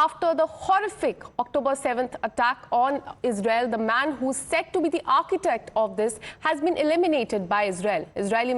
after the horrific October 7th attack on Israel. The man who's said to be the architect of this has been eliminated by Israel. Israeli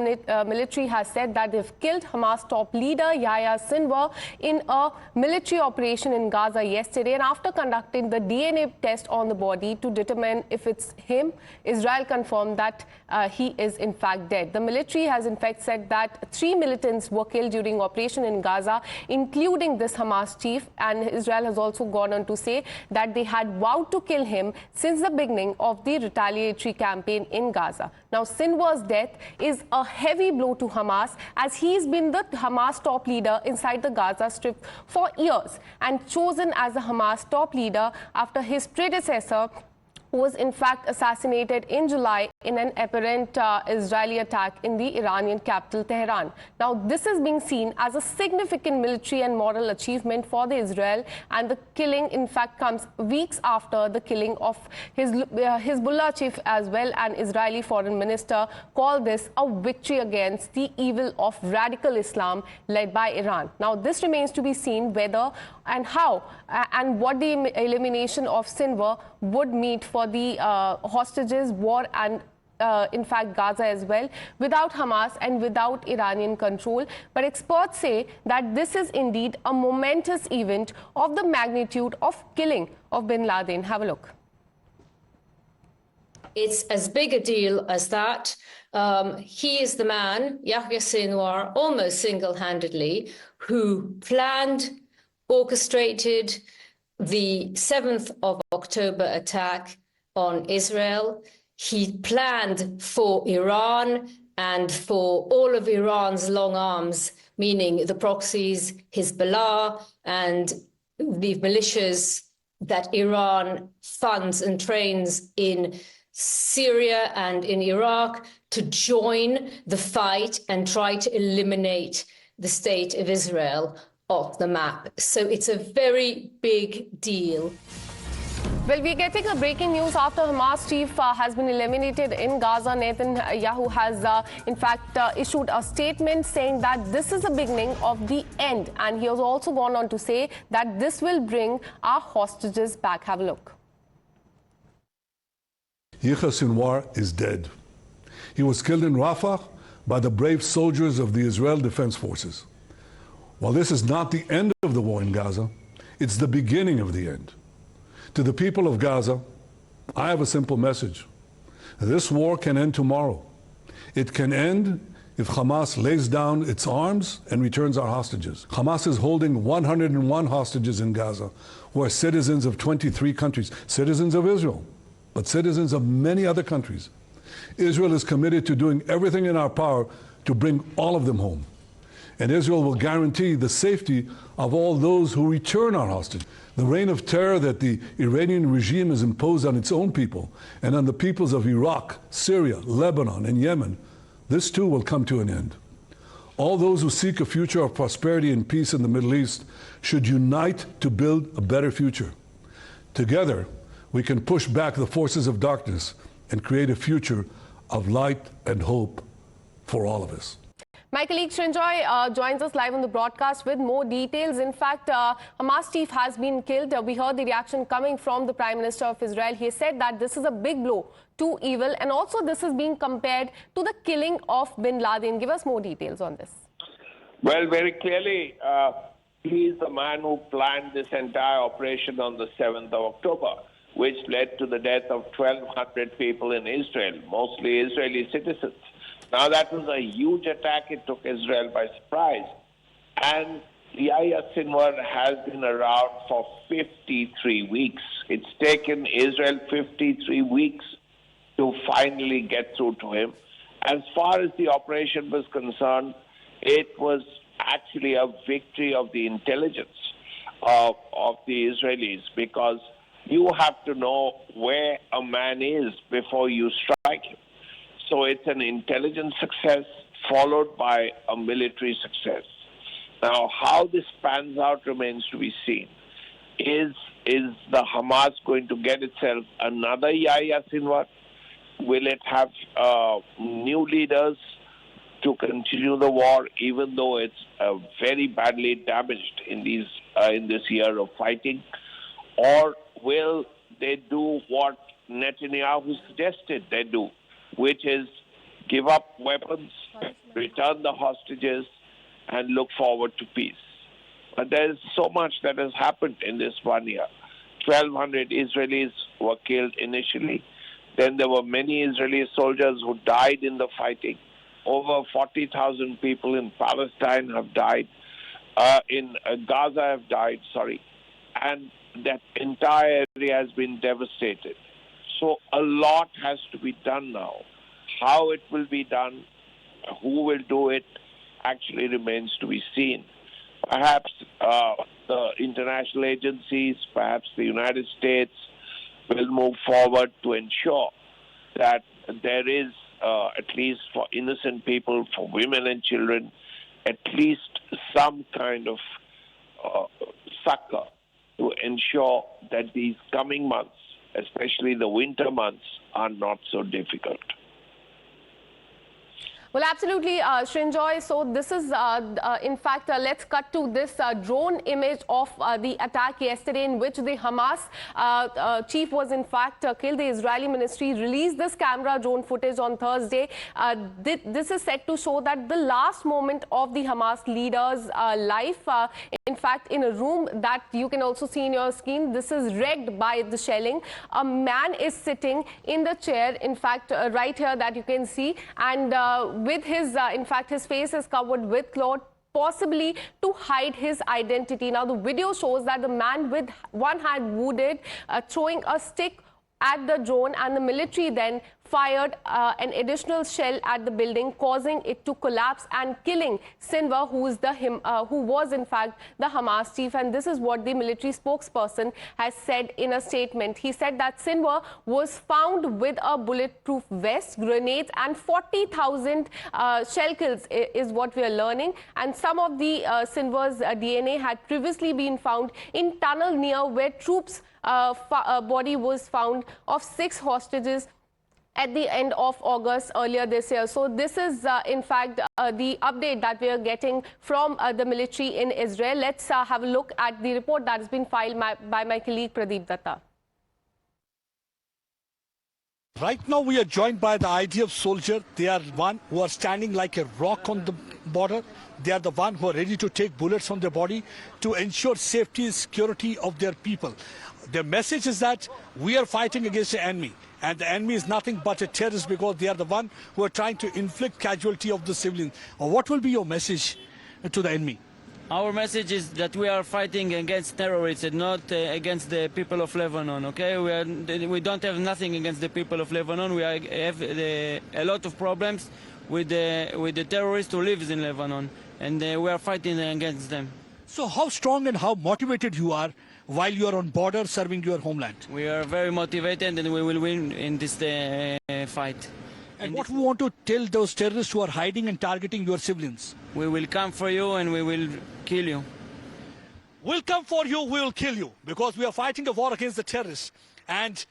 military has said that they've killed Hamas top leader Yahya Sinwar in a military operation in Gaza yesterday, and after conducting the DNA test on the body to determine if it's him, Israel confirmed that he is in fact dead. The military has in fact said that 3 militants were killed during operation in Gaza, including this Hamas chief, and Israel has also gone on to say that they had vowed to kill him since the beginning of the retaliatory campaign in Gaza. Now, Sinwar's death is a heavy blow to Hamas, as he's been the Hamas top leader inside the Gaza Strip for years and chosen as the Hamas top leader after his predecessor was in fact assassinated in July in an apparent Israeli attack in the Iranian capital, Tehran. Now, this is being seen as a significant military and moral achievement for the Israel, and the killing in fact comes weeks after the killing of his Hezbollah chief as well. And Israeli foreign minister called this a victory against the evil of radical Islam led by Iran. Now, this remains to be seen whether and how and what the elimination of Sinwar would mean for the hostages war and in fact Gaza as well, without Hamas and without Iranian control. But experts say that this is indeed a momentous event of the magnitude of killing of bin Laden. Have a look. It's as big a deal as that. He is the man, Yahya Sinwar, almost single-handedly, who planned, orchestrated the 7th of October attack on Israel. He planned for Iran and for all of Iran's long arms, meaning the proxies, Hezbollah, and the militias that Iran funds and trains in Syria and in Iraq, to join the fight and try to eliminate the state of Israel off the map. So it's a very big deal. Well, we're getting a breaking news after Hamas chief has been eliminated in Gaza. Netanyahu has in fact issued a statement saying that this is the beginning of the end, and he has also gone on to say that this will bring our hostages back. Have a look. Yahya Sinwar is dead. He was killed in Rafah by the brave soldiers of the Israel Defense Forces. While this is not the end of the war in Gaza, it's the beginning of the end. To the people of Gaza, I have a simple message. This war can end tomorrow. It can end if Hamas lays down its arms and returns our hostages. Hamas is holding 101 hostages in Gaza, who are citizens of 23 countries, citizens of Israel, but citizens of many other countries. Israel is committed to doing everything in our power to bring all of them home. And Israel will guarantee the safety of all those who return our hostages. The reign of terror that the Iranian regime has imposed on its own people and on the peoples of Iraq, Syria, Lebanon, and Yemen, this too will come to an end. All those who seek a future of prosperity and peace in the Middle East should unite to build a better future. Together, we can push back the forces of darkness and create a future of light and hope for all of us. My colleague Srinjoy joins us live on the broadcast with more details. In fact, Hamas chief has been killed. We heard the reaction coming from the Prime Minister of Israel. He said that this is a big blow to evil, and also this is being compared to the killing of bin Laden. Give us more details on this. Well, very clearly, he is the man who planned this entire operation on the 7th of October, which led to the death of 1,200 people in Israel, mostly Israeli citizens. Now, that was a huge attack. It took Israel by surprise. And Yahya Sinwar has been around for 53 weeks. It's taken Israel 53 weeks to finally get through to him. As far as the operation was concerned, it was actually a victory of the intelligence of the Israelis, because you have to know where a man is before you strike him. So it's an intelligence success followed by a military success. Now, how this pans out remains to be seen. Is the Hamas going to get itself another Yahya Sinwar? Will it have new leaders to continue the war, even though it's very badly damaged in these in this year of fighting? Or will they do what Netanyahu suggested they do, which is give up weapons, return the hostages, and look forward to peace? But there's so much that has happened in this 1 year. 1,200 Israelis were killed initially. Then there were many Israeli soldiers who died in the fighting. Over 40,000 people in Palestine have died. In Gaza have died, and that entire area has been devastated. So a lot has to be done now. How it will be done, who will do it, actually remains to be seen. Perhaps the international agencies, perhaps the United States will move forward to ensure that there is, at least for innocent people, for women and children, at least some kind of succor to ensure that these coming months, especially the winter months, are not so difficult. Well, absolutely, Srinjoy. So this is, in fact, let's cut to this drone image of the attack yesterday in which the Hamas chief was, in fact, killed. The Israeli ministry released this camera drone footage on Thursday. This is set to show that the last moment of the Hamas leader's life, in fact, in a room that you can also see in your screen, this is wrecked by the shelling. A man is sitting in the chair, in fact, right here that you can see, and with his, in fact, his face is covered with cloth, possibly to hide his identity. Now, the video shows that the man with one hand wounded, throwing a stick at the drone, and the military then fired an additional shell at the building, causing it to collapse and killing Sinwar, who was in fact the Hamas chief. And this is what the military spokesperson has said in a statement. He said that Sinwar was found with a bulletproof vest, grenades, and 40,000 shell kills is what we are learning. And some of the Sinwar's DNA had previously been found in tunnel near where troops' body was found of 6 hostages at the end of August earlier this year. So this is, in fact, the update that we are getting from the military in Israel. Let's have a look at the report that has been filed by my colleague Pradeep Datta. Right now we are joined by the IDF soldier. They are one who are standing like a rock on the border. They are the one who are ready to take bullets on their body to ensure safety and security of their people. Their message is that we are fighting against the enemy, and the enemy is nothing but a terrorist because they are the one who are trying to inflict casualty of the civilians. What will be your message to the enemy? Our message is that we are fighting against terrorists and not against the people of Lebanon, okay? We don't have nothing against the people of Lebanon. We have a lot of problems with the terrorists who live in Lebanon, and we are fighting against them. So how strong and how motivated you are while you are on border serving your homeland? We are very motivated, and we will win in this fight. And what we want to tell those terrorists who are hiding and targeting your civilians? We will come for you and we will kill you. We'll come for you, we will kill you, because we are fighting a war against the terrorists. And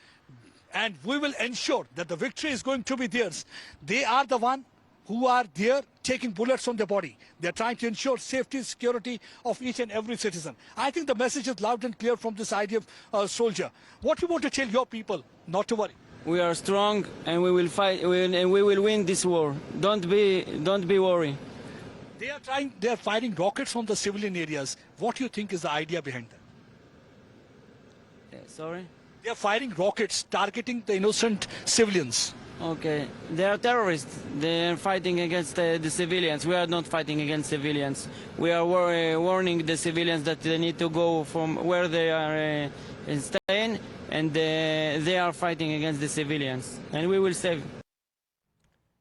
we will ensure that the victory is going to be theirs. They are the one who are there taking bullets on their body. They're trying to ensure safety and security of each and every citizen. I think the message is loud and clear from this IDF soldier. What you want to tell your people? Not to worry. We are strong and we will fight and we will win this war. Don't be worried. They are firing rockets on the civilian areas. What do you think is the idea behind that? Sorry? They are firing rockets targeting the innocent civilians. Okay, they are terrorists. They are fighting against the civilians. We are not fighting against civilians. We are warning the civilians that they need to go from where they are staying, and they are fighting against the civilians, and we will save.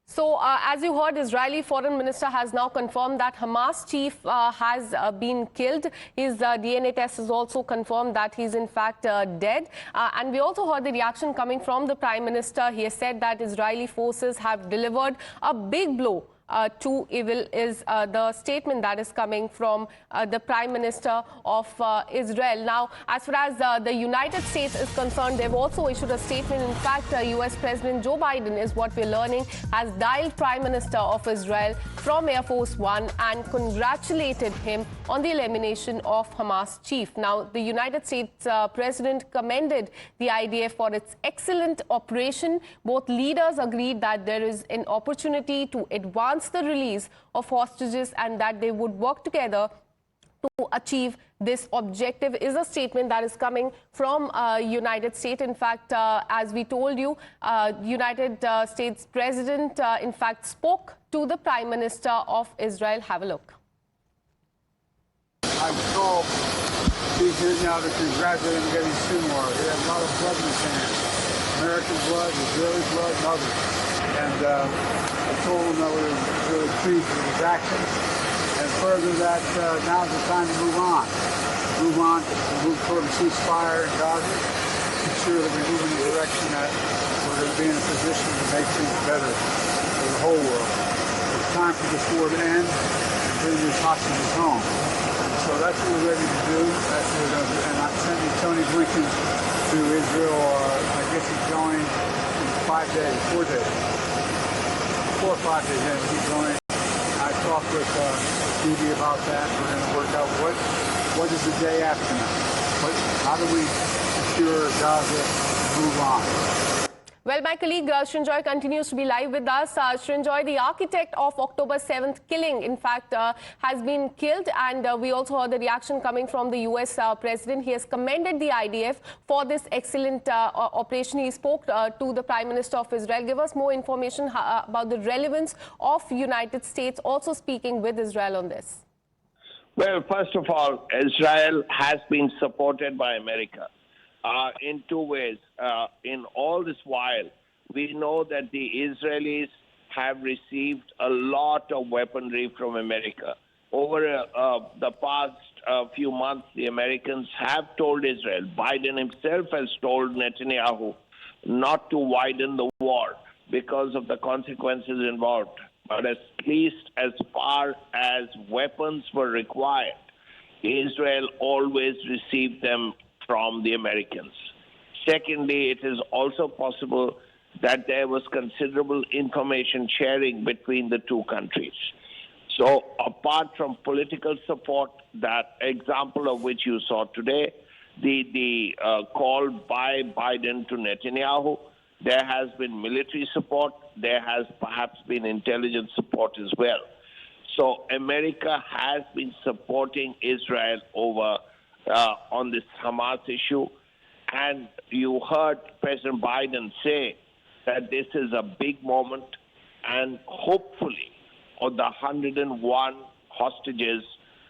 So, as you heard, Israeli Foreign Minister has now confirmed that Hamas chief has been killed. His DNA test has also confirmed that he's in fact dead. And we also heard the reaction coming from the Prime Minister. He has said that Israeli forces have delivered a big blow too evil, is the statement that is coming from the Prime Minister of Israel. Now, as far as the United States is concerned, they've also issued a statement. In fact, US President Joe Biden, is what we're learning, has dialed Prime Minister of Israel from Air Force One and congratulated him on the elimination of Hamas chief. Now, the United States President commended the IDF for its excellent operation. Both leaders agreed that there is an opportunity to advance the release of hostages and that they would work together to achieve this objective, is a statement that is coming from United States. In fact, as we told you, United States President, in fact, spoke to the Prime Minister of Israel. Have a look. I called these here now to congratulate him getting Sinwar. He had a lot of blood in his hands. American blood, Israeli blood, and others. And I told him that we were really pleased with his actions. And further that now's the time to move on. Move toward a ceasefire in Gaza. Ensure that we move in the direction that we're going to be in a position to make things better for the whole world. It's time for this war to end and bring these hostages home. So that's what we're ready to do. That's what we're going to do. And I'm sending Tony Blinken to Israel. I guess he's going in 5 days, 4 days. 4 or 5 days, and he's going. I talked with Stevie about that. We're going to work out what is the day after now. How do we secure Gaza and move on? Well, my colleague Srinjoy continues to be live with us. Srinjoy, the architect of October 7th killing, in fact, has been killed. And we also heard the reaction coming from the US president. He has commended the IDF for this excellent operation. He spoke to the Prime Minister of Israel. Give us more information about the relevance of United States also speaking with Israel on this. Well, first of all, Israel has been supported by America. In two ways. In all this while, we know that the Israelis have received a lot of weaponry from America. Over the past few months, the Americans have told Israel, Biden himself has told Netanyahu not to widen the war because of the consequences involved. But at least as far as weapons were required, Israel always received them from the Americans. Secondly, it is also possible that there was considerable information sharing between the two countries. So apart from political support, that example of which you saw today, the call by Biden to Netanyahu, there has been military support, there has perhaps been intelligence support as well. So America has been supporting Israel over on this Hamas issue. And you heard President Biden say that this is a big moment, and hopefully of the 101 hostages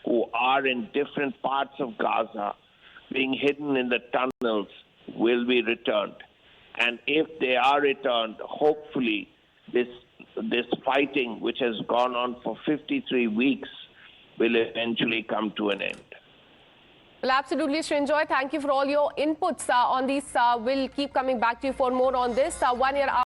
who are in different parts of Gaza being hidden in the tunnels will be returned. And if they are returned, hopefully this fighting, which has gone on for 53 weeks, will eventually come to an end. Well, absolutely, Srinjoy. Thank you for all your inputs on these. We'll keep coming back to you for more on this. 1 year